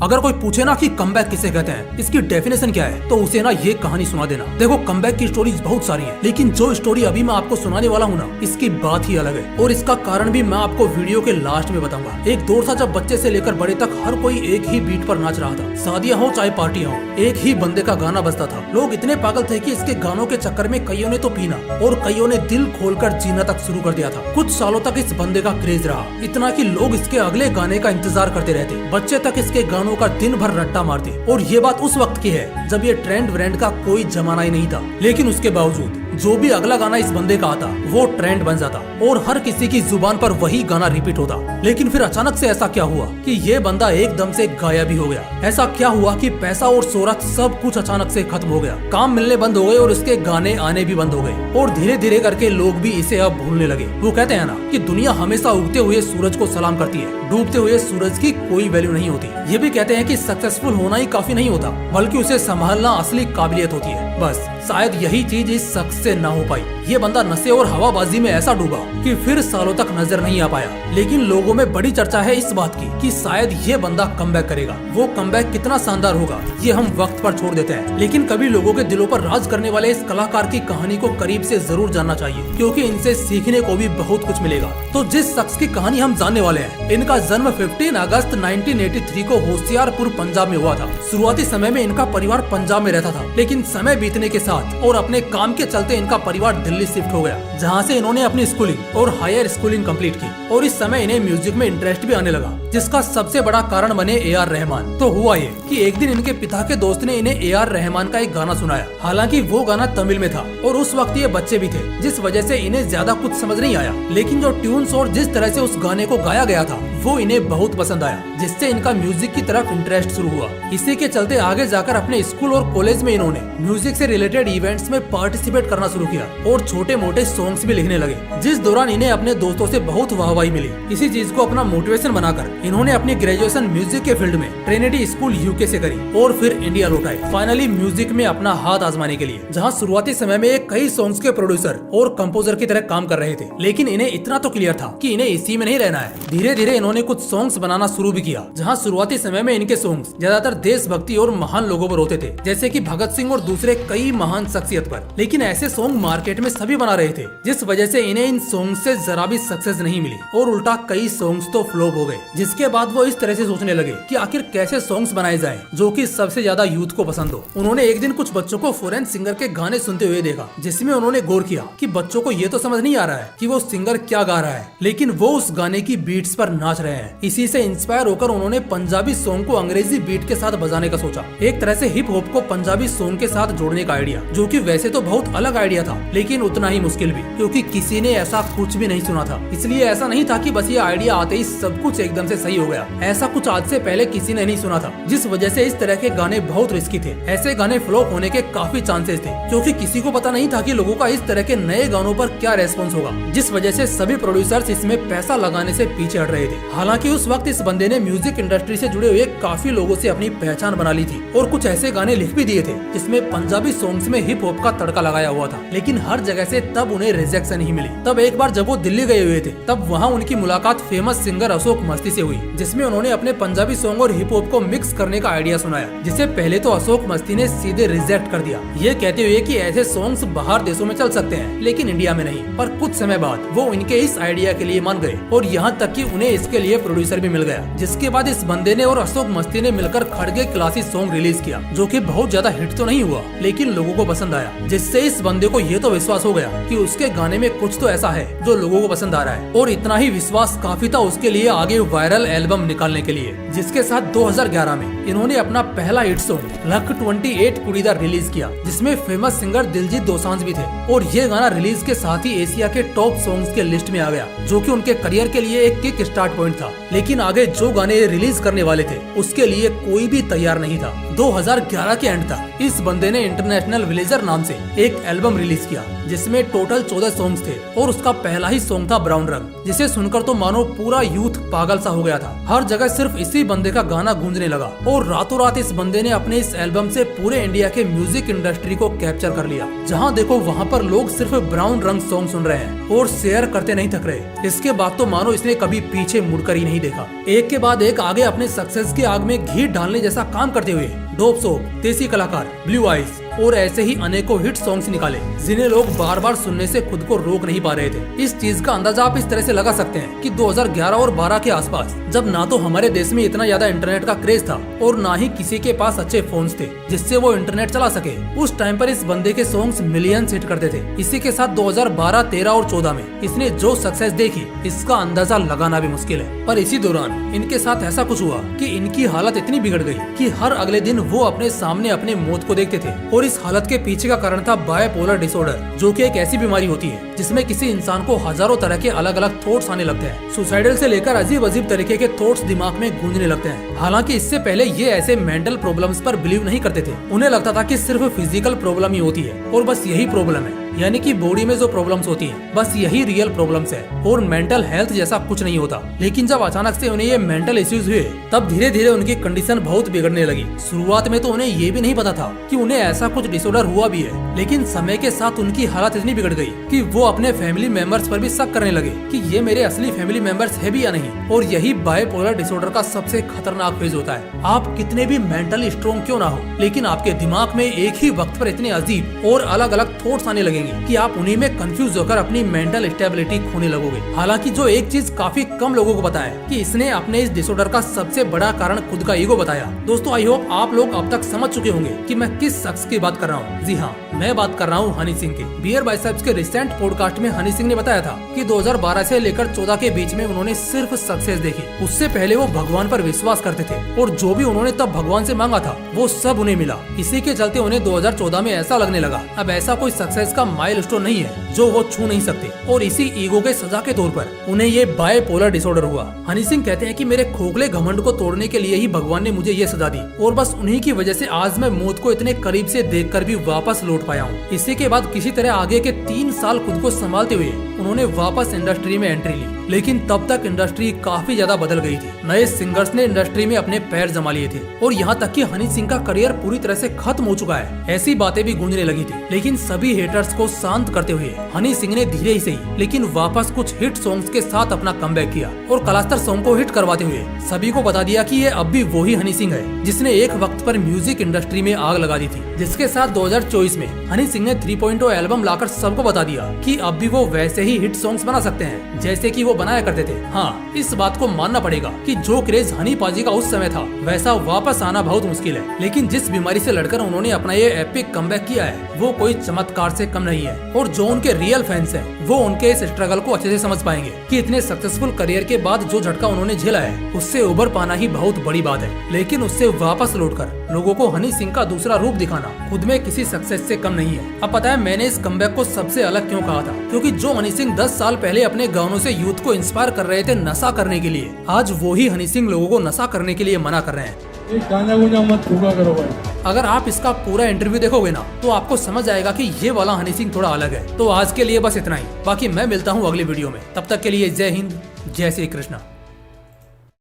अगर कोई पूछे ना कि कमबैक किसे कहते हैं, इसकी डेफिनेशन क्या है, तो उसे ना ये कहानी सुना देना। देखो कमबैक की स्टोरीज बहुत सारी हैं, लेकिन जो स्टोरी अभी मैं आपको सुनाने वाला हूँ ना, इसकी बात ही अलग है और इसका कारण भी मैं आपको वीडियो के लास्ट में बताऊंगा। एक दौर था जब बच्चे से लेकर बड़े तक हर कोई एक ही बीट पर नाच रहा था। शादियां हो चाहे पार्टियां हो, एक ही बंदे का गाना बजता था। लोग इतने पागल थे कि इसके गानों के चक्कर में कईयों ने तो पीना और कईयों ने दिल खोलकर जीना तक शुरू कर दिया था। कुछ सालों तक इस बंदे का क्रेज रहा, इतना कि लोग इसके अगले गाने का इंतजार करते रहते। बच्चे तक इसके गानों का दिन भर रट्टा मारते। और ये बात उस वक्त की है जब ये ट्रेंड व्रेंड का कोई जमाना ही नहीं था। लेकिन उसके बावजूद जो भी अगला गाना इस बंदे का आता वो ट्रेंड बन जाता और हर किसी की जुबान पर वही गाना रिपीट होता। लेकिन फिर अचानक से ऐसा क्या हुआ कि ये बंदा एकदम से गायब ही हो गया। ऐसा क्या हुआ कि पैसा और शोहरत सब कुछ अचानक से खत्म हो गया, काम मिलने बंद हो गए और इसके गाने आने भी बंद हो गए और धीरे धीरे करके लोग भी इसे अब भूलने लगे। वो कहते हैं ना कि दुनिया हमेशा उगते हुए सूरज को सलाम करती है, डूबते हुए सूरज की कोई वैल्यू नहीं होती। ये भी कहते हैं कि सक्सेसफुल होना ही काफी नहीं होता, बल्कि उसे संभालना असली काबिलियत होती है। बस शायद यही चीज इस शख्स से ना हो पाई। ये बंदा नशे और हवाबाजी में ऐसा डूबा कि फिर सालों तक नजर नहीं आ पाया। लेकिन लोगों में बड़ी चर्चा है इस बात की कि शायद ये बंदा कमबैक करेगा। वो कमबैक कितना शानदार होगा ये हम वक्त पर छोड़ देते हैं, लेकिन कभी लोगों के दिलों पर राज करने वाले इस कलाकार की कहानी को करीब से जरूर जानना चाहिए, क्योंकि इनसे सीखने को भी बहुत कुछ मिलेगा। तो जिस शख्स की कहानी हम जानने वाले हैं, इनका जन्म 15 अगस्त 1983 को होशियारपुर पंजाब में हुआ था। शुरुआती समय में इनका परिवार पंजाब में रहता था, लेकिन समय बीतने के साथ और अपने काम के चलते इनका परिवार दिल्ली शिफ्ट हो गया, जहाँ से इन्होंने अपनी स्कूलिंग और हायर स्कूलिंग कंप्लीट की। और इस समय इन्हें म्यूजिक में इंटरेस्ट भी आने लगा, जिसका सबसे बड़ा कारण बने AR रहमान। तो हुआ ये कि एक दिन इनके पिता के दोस्त ने इन्हें AR रहमान का एक गाना सुनाया। हालांकि वो गाना तमिल में था और उस वक्त ये बच्चे भी थे, जिस वजह से इन्हें ज्यादा कुछ समझ नहीं आया। लेकिन जो ट्यून्स और जिस तरह से उस गाने को गाया गया था वो इन्हें बहुत पसंद आया, जिससे इनका म्यूजिक की तरफ इंटरेस्ट शुरू हुआ। इसी के चलते आगे जाकर अपने स्कूल और कॉलेज में इन्होंने म्यूजिक से रिलेटेड इवेंट्स में पार्टिसिपेट करना शुरू किया और छोटे मोटे सॉन्ग्स भी लिखने लगे, जिस दौरान इन्हें अपने दोस्तों से बहुत वाहवाही मिली। इसी चीज को अपना मोटिवेशन बनाकर इन्होंने अपनी ग्रेजुएशन म्यूजिक के फील्ड में ट्रिनिटी स्कूल UK से करी और फिर इंडिया लौट आए, फाइनली म्यूजिक में अपना हाथ आजमाने के लिए, जहाँ शुरुआती समय में एक कई सॉन्ग्स के प्रोड्यूसर और कंपोजर की तरह काम कर रहे थे। लेकिन इन्हें इतना तो क्लियर था कि इन्हें इसी में नहीं रहना है। धीरे धीरे इन्होंने कुछ सॉन्ग्स बनाना शुरू भी किया, जहाँ शुरुआती समय में इनके सॉन्ग्स ज्यादातर देशभक्ति और महान लोगों पर होते थे, जैसे कि भगत सिंह और दूसरे कई महान शख्सियत पर। लेकिन ऐसे सॉन्ग मार्केट में सभी बना रहे थे, जिस वजह से इन्हें इन सॉन्ग से जरा भी सक्सेस नहीं मिली और उल्टा कई सॉन्ग्स तो फ्लॉप हो गए। जिसके बाद वो इस तरह से सोचने लगे कि आखिर कैसे सॉन्ग्स बनाए जाएं जो कि सबसे ज्यादा यूथ को पसंद हो। उन्होंने एक दिन कुछ बच्चों को फॉरेन सिंगर के गाने सुनते हुए देखा, जिसमें उन्होंने गौर किया कि बच्चों को ये तो समझ नहीं आ रहा है कि वो सिंगर क्या गा रहा है, लेकिन वो उस गाने की बीट्स पर नाच रहे हैं। इसी से इंस्पायर होकर उन्होंने पंजाबी सॉन्ग को अंग्रेजी बीट के साथ बजाने का सोचा। एक तरह से हिप हॉप को पंजाबी सॉन्ग के साथ जोड़ने का आइडिया, जो कि वैसे तो बहुत अलग आइडिया था, लेकिन उतना ही मुश्किल भी, क्योंकि किसी ने ऐसा कुछ भी नहीं सुना था। इसलिए ऐसा नहीं था कि बस ये आइडिया आते ही सब कुछ एकदम से सही हो गया। ऐसा कुछ आज से पहले किसी ने नहीं सुना था, जिस वजह से इस तरह के गाने बहुत रिस्की थे। ऐसे गाने फ्लॉप होने के काफी चांसेस थे, क्योंकि किसी को पता नहीं था कि लोगों का इस तरह के नए गानों पर क्या रेस्पॉन्स होगा, जिस वजह से सभी प्रोड्यूसर्स इसमें पैसा लगाने से पीछे हट रहे थे। हालांकि उस वक्त इस बंदे ने म्यूजिक इंडस्ट्री से जुड़े हुए काफी लोगों से अपनी पहचान बना ली थी और कुछ ऐसे गाने लिख भी दिए थे जिसमें पंजाबी सॉन्ग्स में हिप हॉप का तड़का लगाया हुआ था। लेकिन हर जगह से तब उन्हें रिजेक्शन ही मिली। तब एक बार जब वो दिल्ली गए हुए थे, तब वहाँ उनकी मुलाकात फेमस सिंगर अशोक मस्ती से हुई, जिसमें उन्होंने अपने पंजाबी सॉन्ग और हिप हॉप को मिक्स करने का आइडिया सुनाया, जिसे पहले तो अशोक मस्ती ने सीधे रिजेक्ट कर दिया, ये कहते हुए कि ऐसे सॉन्ग्स बाहर देशों में चल सकते हैं लेकिन इंडिया में नहीं। पर कुछ समय बाद वो इनके इस आइडिया के लिए मान गए और यहाँ तक कि उन्हें इसके लिए प्रोड्यूसर भी मिल गया। जिसके बाद इस बंदे ने और अशोक मस्ती ने मिलकर खड़गे क्लासी सॉन्ग रिलीज किया, जो कि बहुत ज्यादा हिट तो नहीं हुआ लेकिन लोगों को पसंद आया, जिससे इस बंदे को ये तो विश्वास हो गया कि उसके गाने में कुछ तो ऐसा है जो लोगों को पसंद आ रहा है। और इतना ही विश्वास काफी था उसके लिए आगे वायरल एल्बम निकालने के लिए, जिसके साथ 2011 में इन्होंने अपना पहला हिट सॉन्ग लक 28 कुड़ीदार रिलीज किया, जिसमें फेमस सिंगर दिलजीत दोसांझ भी थे। और ये गाना रिलीज के साथ ही एशिया के टॉप सॉन्ग्स के लिस्ट में आ गया, जो कि उनके करियर के लिए एक किक स्टार्ट पॉइंट था। लेकिन आगे जो गाने रिलीज करने वाले थे उसके लिए कोई भी तैयार नहीं था। 2011 के एंड तक इस बंदे ने इंटरनेशनल विलेजर नाम से एक एल्बम रिलीज किया, जिसमें टोटल 14 सॉन्ग्स थे और उसका पहला ही सॉन्ग था ब्राउन रंग, जिसे सुनकर तो मानो पूरा यूथ पागल सा हो गया था। हर जगह सिर्फ इसी बंदे का गाना गूंजने लगा और रातों रात इस बंदे ने अपने इस एल्बम से पूरे इंडिया के म्यूजिक इंडस्ट्री को कैप्चर कर लिया। जहाँ देखो वहाँ पर लोग सिर्फ ब्राउन रंग सॉन्ग सुन रहे हैं और शेयर करते नहीं थक रहे। इसके बाद तो मानो इसने कभी पीछे मुड़कर ही नहीं देखा। एक के बाद एक आगे अपने सक्सेस की आग में घी डालने जैसा काम करते हुए डोप सोप, देसी कलाकार, ब्लू आइज और ऐसे ही अनेकों हिट सॉन्ग्स निकाले जिन्हें लोग बार बार सुनने से खुद को रोक नहीं पा रहे थे। इस चीज का अंदाजा आप इस तरह से लगा सकते हैं कि 2011 और 12 के आसपास, जब ना तो हमारे देश में इतना ज्यादा इंटरनेट का क्रेज था और ना ही किसी के पास अच्छे फोन्स थे जिससे वो इंटरनेट चला सके, उस टाइम पर इस बंदे के सॉन्ग्स मिलियंस हिट करते थे। इसी के साथ 2012, 13 और 14 में इसने जो सक्सेस देखी इसका अंदाजा लगाना भी मुश्किल है। पर इसी दौरान इनके साथ ऐसा कुछ हुआ कि इनकी हालत इतनी बिगड़ गई कि हर अगले दिन वो अपने सामने अपने मौत को देखते थे। और इस हालत के पीछे का कारण था बायपोलर डिसऑर्डर, जो कि एक ऐसी बीमारी होती है जिसमें किसी इंसान को हजारों तरह के अलग अलग थॉट्स आने लगते हैं। सुसाइडल से लेकर अजीब अजीब तरीके के थॉट्स दिमाग में गूंजने लगते हैं। हालांकि इससे पहले ये ऐसे मेंटल प्रॉब्लम्स पर बिलीव नहीं करते थे। उन्हें लगता था कि सिर्फ फिजिकल प्रॉब्लम ही होती है और बस यही प्रॉब्लम है, यानी कि बॉडी में जो प्रॉब्लम्स होती हैं बस यही रियल प्रॉब्लम्स है और मेंटल हेल्थ जैसा कुछ नहीं होता। लेकिन जब अचानक से उन्हें ये मेंटल इश्यूज हुए तब धीरे धीरे उनकी कंडीशन बहुत बिगड़ने लगी। शुरुआत में तो उन्हें ये भी नहीं पता था कि उन्हें ऐसा कुछ डिसऑर्डर हुआ भी है, लेकिन समय के साथ उनकी हालत इतनी बिगड़ गई कि वो अपने फैमिली मेंबर्स पर भी शक करने लगे कि ये मेरे असली फैमिली मेंबर्स है भी या नहीं। और यही बायपोलर डिसऑर्डर का सबसे खतरनाक फेज होता है। आप कितने भी मेंटली स्ट्रॉन्ग क्यों ना हो, लेकिन आपके दिमाग में एक ही वक्त पर इतने अजीब और अलग अलग थॉट्स आने लगेंगे कि आप उन्हीं में कंफ्यूज होकर अपनी मेंटल स्टेबिलिटी खोने लगोगे। हालांकि जो एक चीज काफी कम लोगों को पता है कि इसने अपने इस डिसऑर्डर का सबसे बड़ा कारण खुद का ईगो बताया। दोस्तों, आई होप आप लोग अब तक समझ चुके होंगे कि मैं किस शख्स की बात कर रहा हूँ। जी हाँ, मैं बात कर रहा हूँ हनी सिंह की। बियर बाइसेप्स के रिसेंट पॉडकास्ट में हनी सिंह ने बताया था कि 2012 से लेकर 14 के बीच में उन्होंने सिर्फ सक्सेस देखी। उससे पहले वो भगवान पर विश्वास करते थे और जो भी उन्होंने तब भगवान से मांगा था वो सब उन्हें मिला। इसी के चलते उन्हें 2014 में ऐसा लगने लगा अब ऐसा कोई सक्सेस का माइलस्टोन नहीं है जो वो छू नहीं सकते, और इसी ईगो के सजा के तौर पर उन्हें ये बायपोलर डिसऑर्डर हुआ। हनी सिंह कहते हैं कि मेरे खोखले घमंड को तोड़ने के लिए ही भगवान ने मुझे ये सजा दी और बस उन्हीं की वजह से आज मैं मौत को इतने करीब से देखकर भी वापस लौट पाया हूँ। इसी के बाद किसी तरह आगे के 3 साल खुद को संभालते हुए उन्होंने वापस इंडस्ट्री में एंट्री ली, लेकिन तब तक इंडस्ट्री काफी ज्यादा बदल गई थी। नए सिंगर्स ने इंडस्ट्री में अपने पैर जमा लिए थे और यहाँ तक कि हनी सिंह का करियर पूरी तरह से खत्म हो चुका है, ऐसी बातें भी गूंजने लगी थी। लेकिन सभी हेटर्स को शांत करते हुए हनी सिंह ने धीरे ही सही लेकिन वापस कुछ हिट सॉन्ग्स के साथ अपना कमबैक किया और कलास्तर सॉन्ग को हिट करवाते हुए सभी को बता दिया कि ये अब भी वही हनी सिंह है जिसने एक वक्त पर म्यूजिक इंडस्ट्री में आग लगा दी थी। जिसके साथ 2024 में हनी सिंह ने 3.0 एल्बम लाकर सबको बता दिया कि अब भी वो वैसे ही हिट सॉन्ग्स बना सकते हैं जैसे कि वो बनाया करते थे। हाँ, इस बात को मानना पड़ेगा कि जो क्रेज हनी पाजी का उस समय था वैसा वापस आना बहुत मुश्किल है। लेकिन जिस बीमारी से लड़कर उन्होंने अपना ये एपिक कमबैक किया है वो कोई चमत्कार से कम नहीं है। और जो उनके रियल फैंस हैं वो उनके इस स्ट्रगल को अच्छे से समझ पाएंगे कि इतने सक्सेसफुल करियर के बाद जो झटका उन्होंने झेला है उससे उबर पाना ही बहुत बड़ी बात है। लेकिन उससे वापस लौटकर लोगों को हनी सिंह का दूसरा रूप दिखाना खुद में किसी सक्सेस से कम नहीं है। अब पता है मैंने इस कमबैक को सबसे अलग क्यों कहा था, क्योंकि जो हनी सिंह 10 साल पहले अपने गानों से यूथ को इंस्पायर कर रहे थे नशा करने के लिए, आज वही हनी सिंह लोगों को नशा करने के लिए मना कर रहे हैं। गाना गुना मत फूका करो भाई। अगर आप इसका पूरा इंटरव्यू देखोगे ना तो आपको समझ आएगा कि ये वाला हनी सिंह थोड़ा अलग है। तो आज के लिए बस इतना ही, बाकी मैं मिलता हूँ अगली वीडियो में। तब तक के लिए जय हिंद, जय श्री कृष्णा।